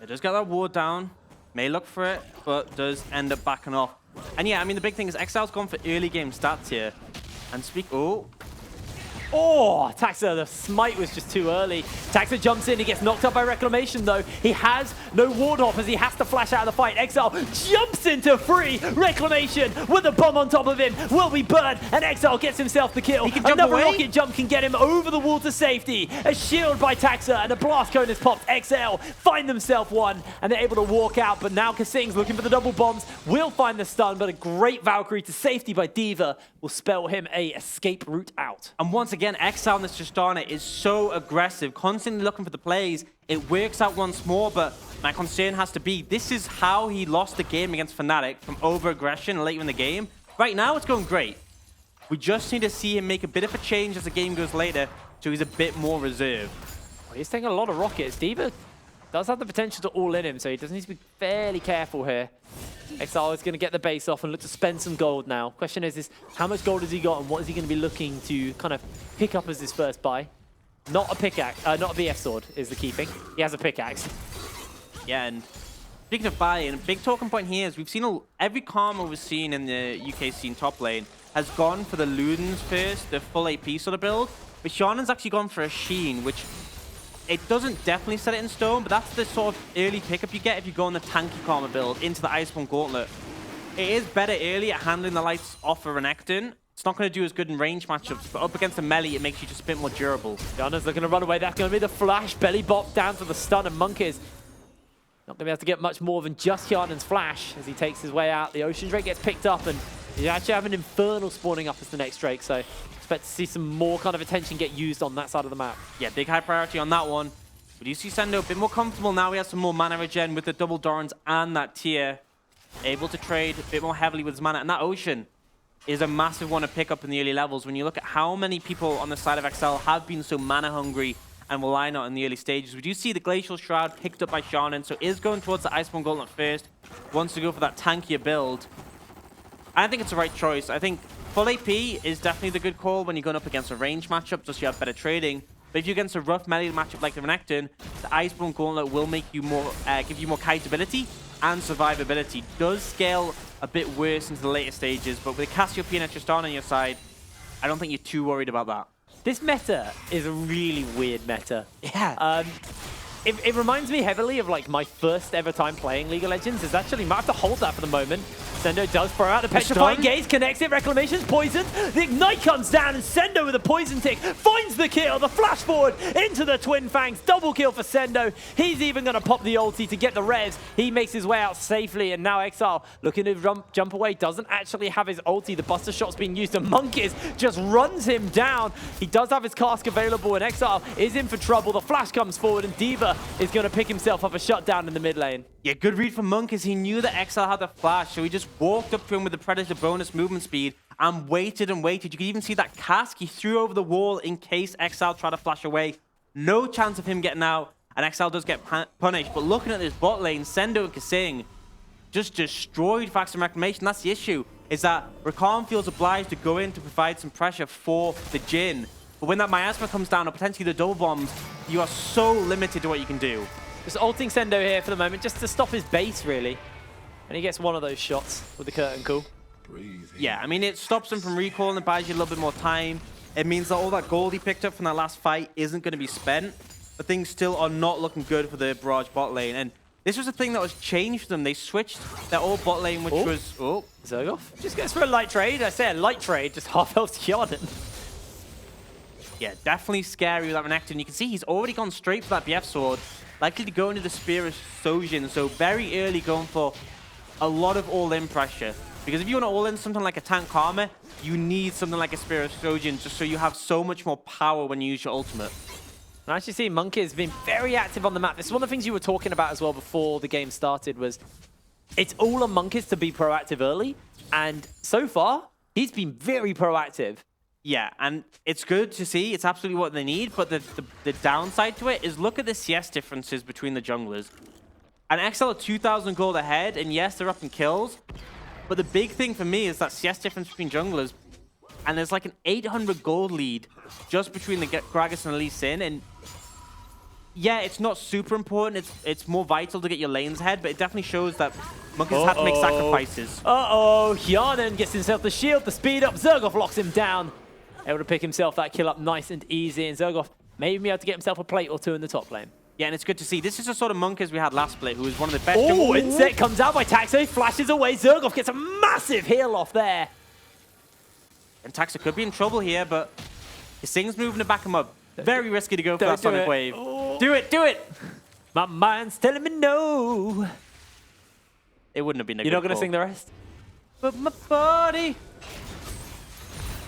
It does get that ward down, may look for it, but does end up backing off. And yeah, I mean, the big thing is Exile's gone for early game stats here. And
Oh, Taxa, the smite was just too early. Taxa jumps in, he gets knocked up by Reclamation though. He has no ward off as he has to flash out of the fight. Exile jumps into free. Reclamation with a bomb on top of him will be burned, and Exile gets himself the kill.
He can jump
Another
away.
rocket jump can get him over the wall to safety. A shield by Taxa and a blast cone is popped. Exile find themselves one, and they're able to walk out, but now Kasing's looking for the double bombs. Will find the stun, but a great Valkyrie to safety by Diva will spell him a escape route out.
And once again, Exile in this Tristana is so aggressive, constantly looking for the plays. It works out once more, but my concern has to be, this is how he lost the game against Fnatic, from over-aggression late in the game. Right now, it's going great. We just need to see him make a bit of a change as the game goes later, so he's a bit more reserved.
Well, he's taking a lot of rockets. Diva does have the potential to all-in him, so he does need to be fairly careful here. Exile is going to get the base off and look to spend some gold now. Question is how much gold has he got and what is he going to be looking to kind of pick up as his first buy? Not a pickaxe, not a BF sword is the key thing. He has a pickaxe.
Yeah, and speaking of buying, a big talking point here is we've seen every Karma we've seen in the UK scene top lane has gone for the Ludens first, the full AP sort of build. But Shannon's actually gone for a Sheen, which it doesn't definitely set it in stone, but that's the sort of early pickup you get if you go on the tanky Karma build into the Iceborne Gauntlet. It is better early at handling the lights off of Renekton. It's not going to do as good in range matchups, but up against the melee, it makes you just a bit more durable.
Gianna's looking to run away. That's going to be the flash. Belly bop down for the stun, and Monkeys not going to be able to get much more than just Shannon's flash as he takes his way out. The Ocean Drake gets picked up, and you actually have an Infernal spawning up as the next Drake, so expect to see some more kind of attention get used on that side of the map.
Yeah, big high priority on that one. But you see Sendo a bit more comfortable now. He has some more mana regen with the double Dorans and that tier. Able to trade a bit more heavily with his mana. And that Ocean is a massive one to pick up in the early levels. When you look at how many people on the side of XL have been so mana hungry and will line out in the early stages. We do see the Glacial Shroud picked up by Shannon, so is going towards the Iceborne Gauntlet first. Wants to go for that tankier build. I think it's the right choice. I think full AP is definitely the good call when you're going up against a range matchup, just so you have better trading. But if you're against a rough melee matchup like the Renekton, the Iceborne Gauntlet will make you more, give you more kiteability and survivability. Does scale a bit worse into the later stages, but with Cassiopeia and Tristana on your side, I don't think you're too worried about that.
This meta is a really weird meta.
Yeah.
It reminds me heavily of like my first ever time playing League of Legends. Is actually might have to hold that for the moment. Sendo does throw out the Petrifying Gaze, connects it, Reclamation's poisoned. The Ignite comes down, and Sendo with a poison tick finds the kill. The flash forward into the Twin Fangs. Double kill for Sendo. He's even going to pop the ulti to get the res. He makes his way out safely, and now Exile looking to jump away. Doesn't actually have his ulti. The Buster Shot's being used, and Monkeys just runs him down. He does have his cask available, and Exile is in for trouble. The flash comes forward, and Diva is going to pick himself up a shutdown in the mid lane.
Yeah, good read from Monk, as he knew that Exile had the flash, so he just walked up to him with the Predator bonus movement speed and waited and waited. You could even see that cask he threw over the wall in case Exile tried to flash away. No chance of him getting out, and Exile does get punished. But looking at this bot lane, Sendo and Kasing just destroyed Fax and Reclamation. That's the issue, is that Rakan feels obliged to go in to provide some pressure for the Jhin. But when that Miasma comes down, or potentially the double bombs, you are so limited to what you can do.
Just ulting Sendo here for the moment, just to stop his base, really. And he gets one of those shots with the curtain call.
Yeah, I mean, it stops him from recalling and buys you a little bit more time. It means that all that gold he picked up from that last fight isn't going to be spent. But things still are not looking good for the Barrage bot lane. And this was the thing that was changed for them. They switched their old bot lane, which was... Oh,
Zergoff just goes for a light trade. I say a light trade, just half health Shannon.
Yeah, definitely scary with that Renekton. You can see he's already gone straight for that BF sword. Likely to go into the Spear of Sojin, so very early going for a lot of all-in pressure. Because if you want to all-in something like a tank Karma, you need something like a Spear of Sojin just so you have so much more power when you use your ultimate.
I actually see Monkey has been very active on the map. This is one of the things you were talking about as well before the game started, was it's all on Monkeys to be proactive early. And so far, he's been very proactive.
Yeah, and it's good to see. It's absolutely what they need. But the downside to it is look at the CS differences between the junglers. And XL are 2,000 gold ahead, and yes, they're up in kills. But the big thing for me is that CS difference between junglers. And there's like an 800 gold lead just between the Gragas and Lee Sin. And yeah, it's not super important. It's more vital to get your lanes ahead, but it definitely shows that Monkeys had to make sacrifices.
Hjarnan gets himself the shield, the speed up. Zergoff locks him down. Able to pick himself that kill up nice and easy. And Zergoff may be able to get himself a plate or two in the top lane.
Yeah, and it's good to see. This is the sort of Monkeys we had last split, who was one of the best.
Oh, Insect comes out by Taxo, flashes away. Zergoff gets a massive heal off there.
And Taxa could be in trouble here, but his thing's moving to back him up. Very risky to go for that Sonic Wave.
Oh.
Do it, do it!
My mind's telling me no.
It wouldn't have been a good
You're not going to
call.
sing the rest?
But my body.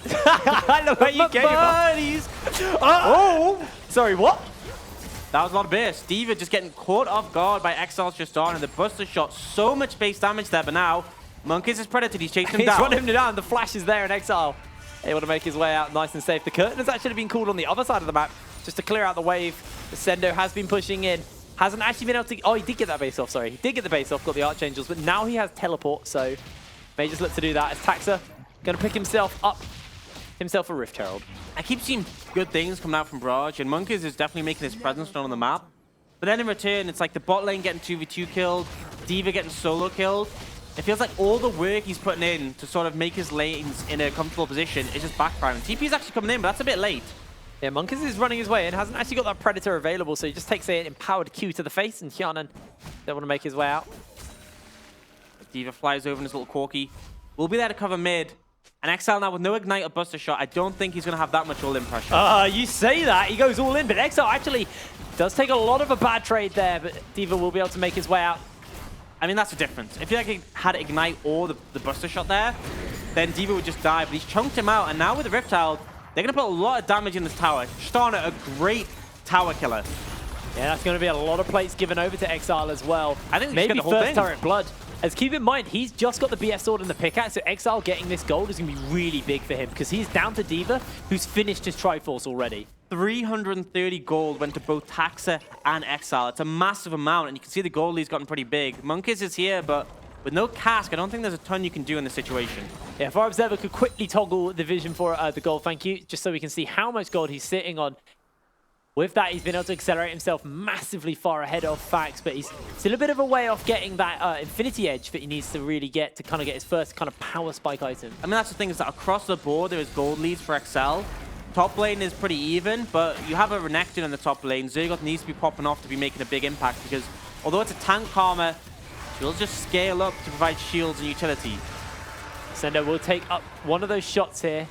I love how you gave him Oh! Sorry, what?
That was a lot of burst. D.Va just getting caught off guard by XL's just on, and the Buster shot so much base damage there, but now Monkeys is predated. He's chasing him down.
He's running him down. The flash is there in Exile. Able to make his way out nice and safe. The curtain has actually been called on the other side of the map just to clear out the wave. The Sendo has been pushing in. Hasn't actually been able to... Oh, he did get that base off, sorry. He did get the base off, got the Archangels, but now he has teleport, so may just look to do that as Taxa going to pick himself up, himself a Rift Herald.
I keep seeing good things coming out from Barrage, and Monkeys is definitely making his presence known on the map. But then in return, it's like the bot lane getting 2v2 killed, D.Va getting solo killed. It feels like all the work he's putting in to sort of make his lanes in a comfortable position is just backfiring. TP's actually coming in, but that's a bit late.
Yeah, Monkeys is running his way and hasn't actually got that Predator available, so he just takes an empowered Q to the face, and Hjarnan don't want to make his way out.
D.Va flies over in his little corky. We'll be there to cover mid. And XL now with no Ignite or Buster Shot, I don't think he's going to have that much all-in pressure.
You say that. He goes all in, but XL actually does take a lot of a bad trade there, but D.Va will be able to make his way out.
I mean, that's the difference. If he like, had Ignite or the Buster Shot there, then D.Va would just die. But he's chunked him out, and now with the Rift Herald, they're going to put a lot of damage in this tower. Stana, a great tower killer.
Yeah, that's going to be a lot of plates given over to Exile as well.
I think
maybe
the whole
first
thing.
turret blood. As keep in mind, he's just got the BS sword and the pickaxe, so Exile getting this gold is going to be really big for him because he's down to D.Va, who's finished his Triforce already.
330 gold went to both Taxa and Exile. It's a massive amount, and you can see the gold lead's gotten pretty big. Monkeys is here, but with no cask, I don't think there's a ton you can do in this situation.
Yeah, if our observer could quickly toggle the vision for the gold, thank you, just so we can see how much gold he's sitting on. With that, he's been able to accelerate himself massively far ahead of Fax, but he's still a bit of a way off getting that Infinity Edge that he needs to really get to kind of get his first kind of power spike item.
I mean, that's the thing, is that across the board, there is gold leads for XL. Top lane is pretty even, but you have a Renekton in the top lane. Zergoth needs to be popping off to be making a big impact because although it's a tank karma, she'll just scale up to provide shields and utility.
Sendo will take up one of those shots here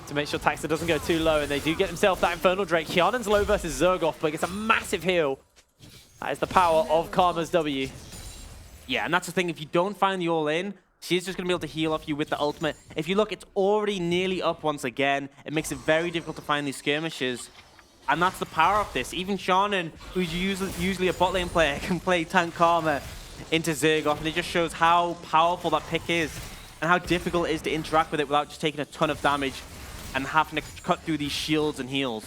to make sure Taxa doesn't go too low, and they do get themselves that Infernal Drake. Hjarnan's low versus Zergoff, but gets a massive heal. That is the power of Karma's W.
Yeah, and that's the thing, if you don't find the all-in, she's just going to be able to heal off you with the ultimate. If you look, it's already nearly up once again. It makes it very difficult to find these skirmishes. And that's the power of this. Even Hjarnan, who's usually a bot lane player, can play tank Karma into Zergoff, and it just shows how powerful that pick is and how difficult it is to interact with it without just taking a ton of damage and having to cut through these shields and heals.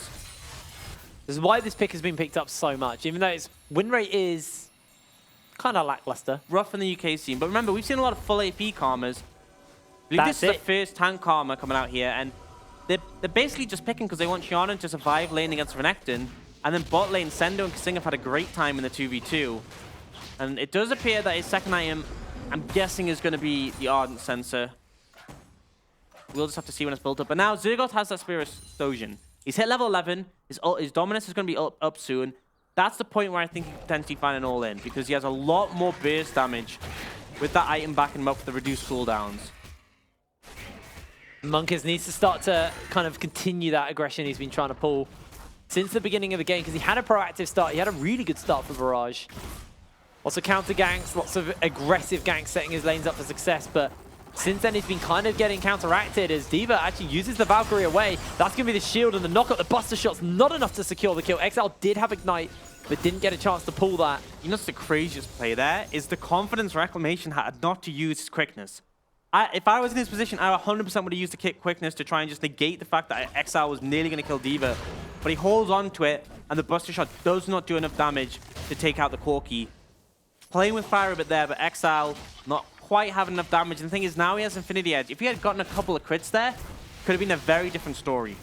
This is why this pick has been picked up so much, even though its win rate is kind of lackluster.
Rough in the UK scene, but remember, we've seen a lot of full AP Karmas. I believe this is the first tank Karma coming out here, and they're basically just picking because they want Hjarnan to survive lane against Renekton, and then bot lane, Sendo and Kasing have had a great time in the 2v2. And it does appear that his second item, I'm guessing, is going to be the Ardent Sensor. We'll just have to see when it's built up. But now Zergoth has that Spirit Explosion. He's hit level 11. His dominance is going to be up soon. That's the point where I think he can potentially find an all-in, because he has a lot more burst damage with that item backing him up with the reduced cooldowns.
Monkeys needs to start to kind of continue that aggression he's been trying to pull since the beginning of the game, because he had a proactive start. He had a really good start for Barrage. Lots of counter ganks, lots of aggressive ganks setting his lanes up for success, but since then, he's been kind of getting counteracted as D.Va actually uses the Valkyrie away. That's going to be the shield and the knockup. The Buster Shot's not enough to secure the kill. Exile did have Ignite, but didn't get a chance to pull that.
You know what's the craziest play there? Is the confidence Reclamation had not to use his quickness. If I was in this position, I 100% would have used the kick quickness to try and just negate the fact that Exile was nearly going to kill D.Va. But he holds on to it, and the Buster Shot does not do enough damage to take out the Corki. Playing with fire a bit there, but Exile not quite having enough damage. And the thing is, now he has Infinity Edge. If he had gotten a couple of crits there, could have been a very different story.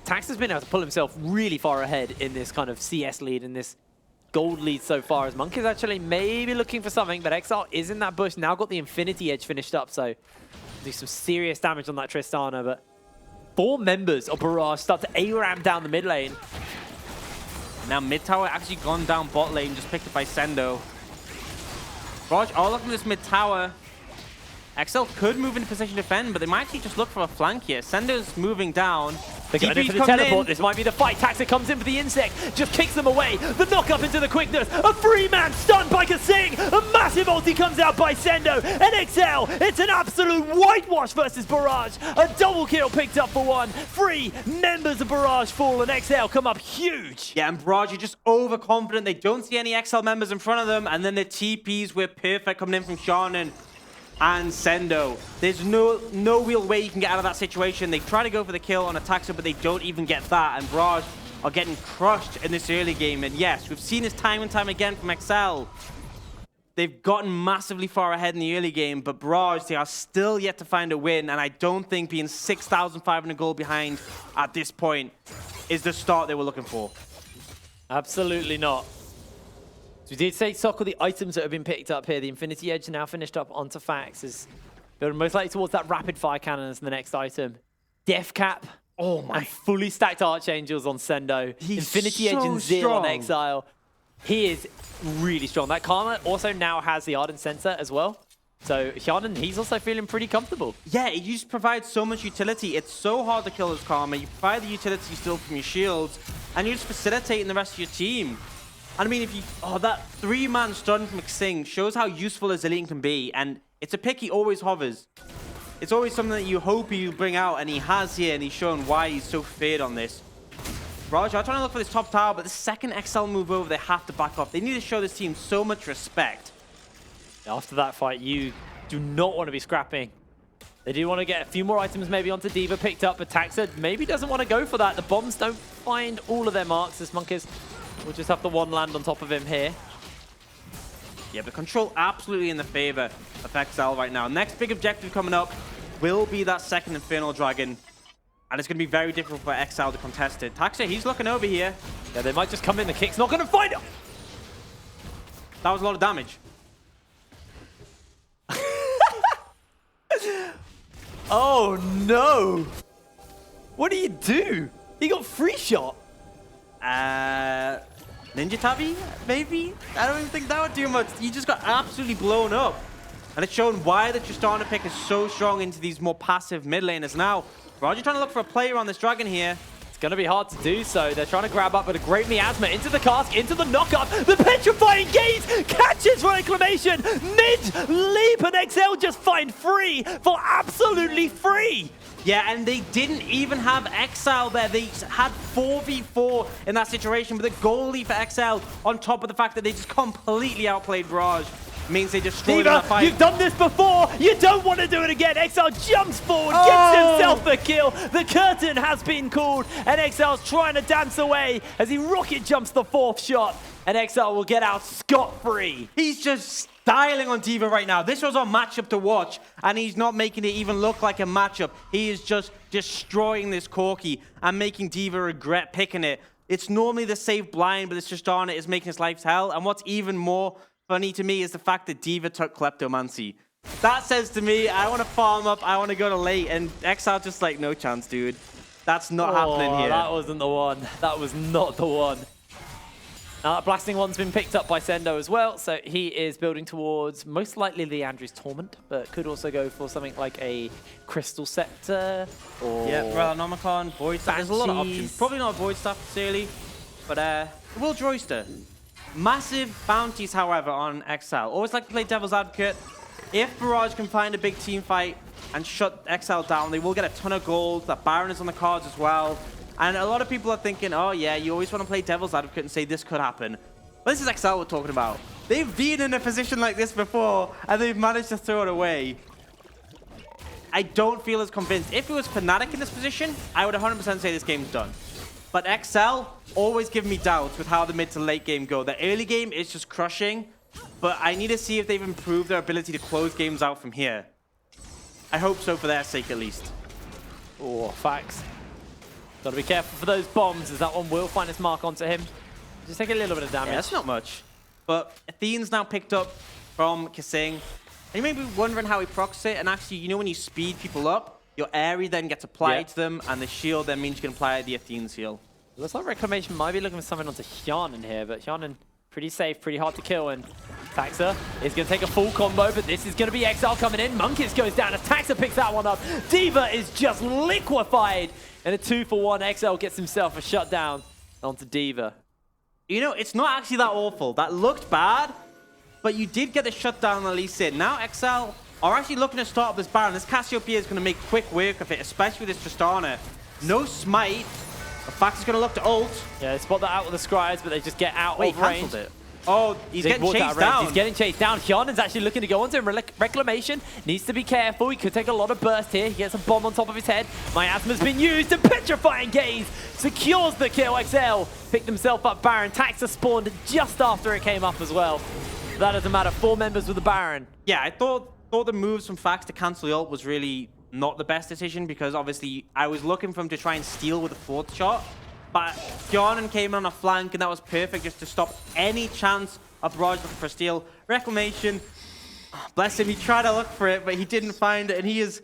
Tax has been able to pull himself really far ahead in this kind of CS lead, in this gold lead so far, as Monk is actually maybe looking for something, but Exile is in that bush. Now got the Infinity Edge finished up, so do some serious damage on that Tristana, but 4 members of Barrage start to ARAM down the mid lane.
Now mid tower actually gone down bot lane, just picked up by Sendo. Barrage are looking at this mid tower. XL could move into position to defend, but they might actually just look for a flank here. Sendo's moving down.
They're going in for the teleport. This might be the fight. Taxa comes in for the insect, just kicks them away. The knock up into the quickness. A free man stunned by Kasing. A massive ulti comes out by Sendo. And XL, it's an absolute whitewash versus Barrage. A double kill picked up for one. 3 members of Barrage fall, and XL come up huge.
Yeah, and Barrage are just overconfident. They don't see any XL members in front of them, and then the TPs were perfect coming in from Shannon and Sendo. There's no real way you can get out of that situation. They try to go for the kill on a Taxa, but they don't even get that. And Barrage are getting crushed in this early game. And yes, we've seen this time and time again from XL. They've gotten massively far ahead in the early game, but Barrage, they are still yet to find a win. And I don't think being 6,500 gold behind at this point is the start they were looking for.
Absolutely not. So we did say Sokol, the items that have been picked up here. The Infinity Edge now finished up onto Fax. Is building most likely towards that rapid fire cannon as the next item. Death Cap.
Oh my.
And fully stacked Archangels on Sendo.
He's
Infinity
so
Edge and Zeal on
strong.
Exile. He is really strong. That Karma also now has the Ardent Sensor as well. So Hyanan, he's also feeling pretty comfortable.
Yeah, it just provides so much utility. It's so hard to kill his Karma. You provide the utility still from your shields, and you're just facilitating the rest of your team. And I mean, if you... Oh, that 3-man stun from Xing shows how useful a Zilean can be, and it's a pick he always hovers. It's always something that you hope he'll bring out, and he has here, and he's shown why he's so feared on this. Barrage are trying to look for this top tower, but the second XL move over, they have to back off. They need to show this team so much respect.
After that fight, you do not want to be scrapping. They do want to get a few more items maybe onto D.Va picked up, but Taxa maybe doesn't want to go for that. The bombs don't find all of their marks. This Monkeys will just have the one land on top of him here.
Yeah, but control absolutely in the favor of XL right now. Next big objective coming up will be that second Infernal Dragon. And it's going to be very difficult for XL to contest it. Taxa, he's looking over here.
Yeah, they might just come in. The kick's not going to find him.
That was a lot of damage.
Oh, no. What do you do? He got free shot.
Ninja Tabi, maybe? I don't even think that would do much. He just got absolutely blown up. And it's shown why the Tristana pick is so strong into these more passive mid laners. Now, Roger trying to look for a player on this dragon here.
It's going to be hard to do so. They're trying to grab up with a great miasma into the cask, into the knock-up. The petrifying gaze catches Reclamation. Mid-leap, and XL just find free for absolutely free.
Yeah, and they didn't even have Exile there. They had 4v4 in that situation, but the goalie for Exile, on top of the fact that they just completely outplayed Barrage, means they destroyed the fight.
You've done this before. You don't want to do it again. Exile jumps forward, gets himself the kill. The curtain has been called, and Exile's trying to dance away as he rocket jumps the 4th shot, and Exile will get out scot-free.
He's just styling on D.Va right now. This was a matchup to watch, and he's not making it even look like a matchup. He is just destroying this Corki and making D.Va regret picking it. It's normally the safe blind, but this Tristana is making his life hell. And what's even more funny to me is the fact that D.Va took Kleptomancy. That says to me, I want to farm up, I want to go to late, and Exile just like, no chance, dude. That's not happening here.
That wasn't the one. That was not the one. Blasting one's been picked up by Sendo as well, so he is building towards most likely the Andrew's Torment, but could also go for something like a Crystal Scepter or...
Yeah, Nomicon, Void Staff. There's a lot of options. Probably not a Void Staff necessarily, but Will Droyster. Massive bounties, however, on Exile. Always like to play Devil's Advocate. If Barrage can find a big team fight and shut Exile down, they will get a ton of gold. That Baron is on the cards as well. And a lot of people are thinking, oh yeah, you always want to play Devil's Advocate and say this could happen. But this is XL we're talking about. They've been in a position like this before, and they've managed to throw it away. I don't feel as convinced. If it was Fnatic in this position, I would 100% say this game's done. But XL always give me doubts with how the mid to late game go. The early game is just crushing, but I need to see if they've improved their ability to close games out from here. I hope so for their sake at least.
Oh, facts. Gotta be careful for those bombs, as that one will find its mark onto him. Just take a little bit of damage.
Yeah, that's not much. But Athene's now picked up from Kasing. And you may be wondering how he procs it, and actually, you know when you speed people up, your Airy then gets applied to them, and the shield then means you can apply the Athene's heal.
Looks like Reclamation might be looking for something onto Hyun in here, but Hyun pretty safe, pretty hard to kill, and Taxa is going to take a full combo, but this is going to be XL coming in. Monkeys goes down as Taxa picks that one up. D.Va is just liquefied, and a 2-for-1. XL gets himself a shutdown onto D.Va.
You know, it's not actually that awful. That looked bad, but you did get the shutdown at least in. Now XL are actually looking to start up this Baron. This Cassiopeia is going to make quick work of it, especially with this Tristana. No smite. The fact is going to look to ult.
Yeah, they spot that out with the scribes, but they just get out of range.
It. Oh, he's getting chased down.
He's getting chased down. Hyun's actually looking to go onto him. Reclamation needs to be careful. He could take a lot of burst here. He gets a bomb on top of his head. Miasma's been used. And Petrifying Gaze secures the kill. XL picked himself up Baron. Taxa spawned just after it came up as well. That doesn't matter. 4 members with the Baron.
Yeah, I thought the moves from Fax to cancel the ult was really not the best decision, because obviously I was looking for him to try and steal with a 4th shot. But Fionan came on a flank, and that was perfect just to stop any chance of Barrage looking for a steal. Reclamation, bless him, he tried to look for it, but he didn't find it, and he's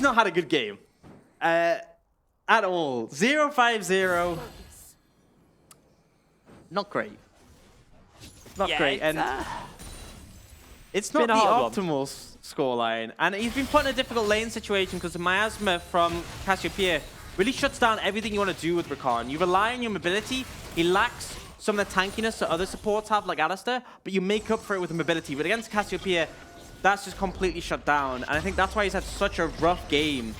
not had a good game. At all. 0-5-0. Not great. Not great. And it's not the optimal scoreline. And he's been put in a difficult lane situation because the Miasma from Cassiopeia really shuts down everything you want to do with Rakan. You rely on your mobility. He lacks some of the tankiness that other supports have, like Alistar, but you make up for it with the mobility. But against Cassiopeia, that's just completely shut down. And I think that's why he's had such a rough game.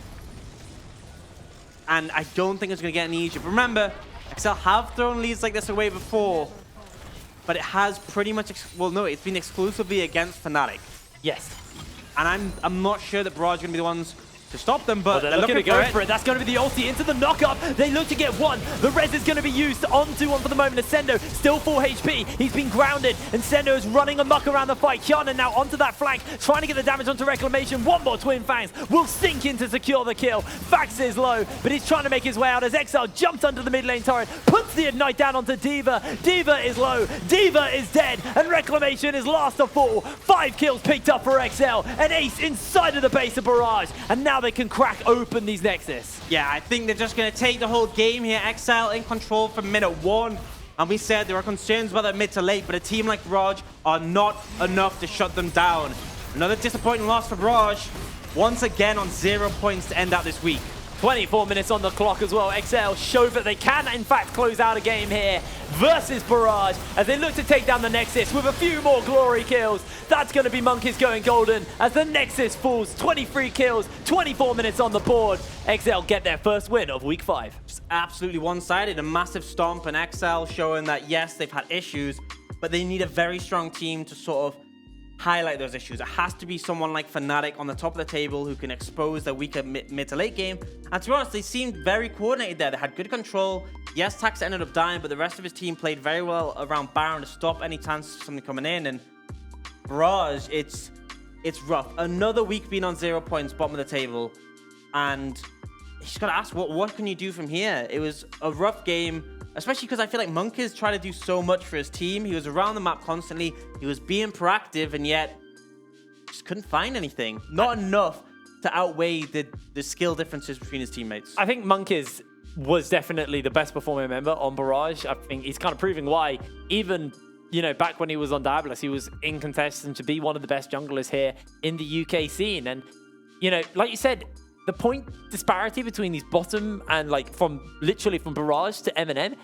And I don't think it's going to get any easier. But remember, XL have thrown leads like this away before, but it has pretty much, well, no, it's been exclusively against Fnatic.
Yes.
And I'm not sure that Barrage are going to be the ones to stop them, but
they're looking to go for it. That's going to be the ulti into the knock-up. They look to get one. The res is going to be used onto one for the moment. Ascendo still full HP. He's been grounded, and Sendo is running amok around the fight. Hyun now onto that flank, trying to get the damage onto Reclamation. One more Twin Fangs will sink in to secure the kill. Fax is low, but he's trying to make his way out as XL jumps under the mid lane turret, puts the Ignite down onto D.Va. D.Va is low. D.Va is dead, and Reclamation is last to fall. 5 kills picked up for XL. An ace inside of the base of Barrage, and now they can crack open these Nexus.
Yeah, I think they're just going to take the whole game here. XL in control from minute 1. And we said there are concerns about that mid to late, but a team like Barrage are not enough to shut them down. Another disappointing loss for Barrage. Once again on 0 points to end out this week.
24 minutes on the clock as well. XL show that they can, in fact, close out a game here versus Barrage as they look to take down the Nexus with a few more glory kills. That's going to be Monkeys going golden as the Nexus falls. 23 kills, 24 minutes on the board. XL get their first win of week 5.
Just absolutely one-sided. A massive stomp, and XL showing that, yes, they've had issues, but they need a very strong team to sort of highlight those issues. It has to be someone like Fnatic on the top of the table who can expose their weaker mid to late game. And to be honest, they seemed very coordinated there. They had good control. Yes, Tax ended up dying, but the rest of his team played very well around Baron to stop any chance of something coming in. And Barrage, it's rough. Another week being on 0 points, bottom of the table. And you just got to ask, what can you do from here? It was a rough game, especially because I feel like Monkeys tried to do so much for his team. He was around the map constantly. He was being proactive, and yet just couldn't find anything. Not enough to outweigh the skill differences between his teammates.
I think Monkeys was definitely the best performing member on Barrage. I think he's kind of proving why. Even, you know, back when he was on Diabolus, he was in contention to be one of the best junglers here in the UK scene. And, you know, like you said, the point disparity between these bottom and like literally from Barrage to M&M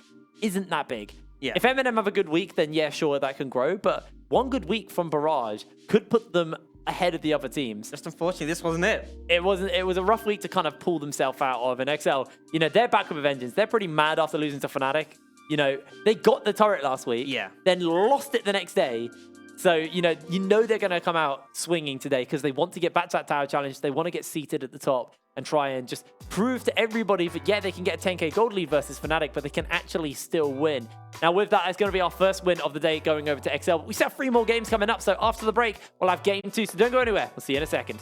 isn't that big.
Yeah.
If M&M have a good week, then yeah, sure, that can grow. But one good week from Barrage could put them ahead of the other teams.
Just unfortunately, this wasn't it.
It wasn't. It was a rough week to kind of pull themselves out of. And XL, you know, they're back with a vengeance. They're pretty mad after losing to Fnatic. You know, they got the turret last week.
Yeah.
Then lost it the next day. So, you know they're going to come out swinging today because they want to get back to that tower challenge. They want to get seated at the top and try and just prove to everybody that, yeah, they can get a 10k gold lead versus Fnatic, but they can actually still win. Now, with that, it's going to be our first win of the day going over to XL. We still have 3 more games coming up, so after the break, we'll have game 2, so don't go anywhere. We'll see you in a second.